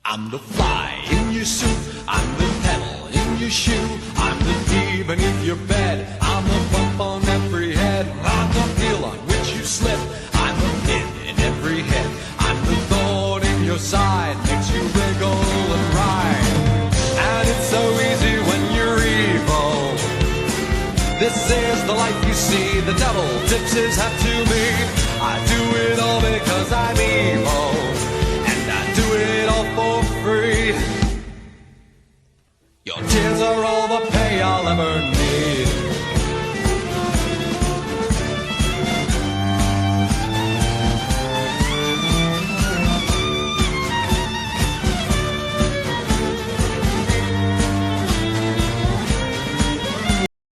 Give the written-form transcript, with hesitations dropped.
I'm the fly in your soup, I'm the pebble in your shoe, I'm the bee beneath your bed, I'm the bump on every head, I'm the heel on which you slip, I'm the pin in every head, I'm the thorn in your side, makes you wriggle and ride. And it's so easy when you're evil. This is the life you see, the devil tips his hat to me.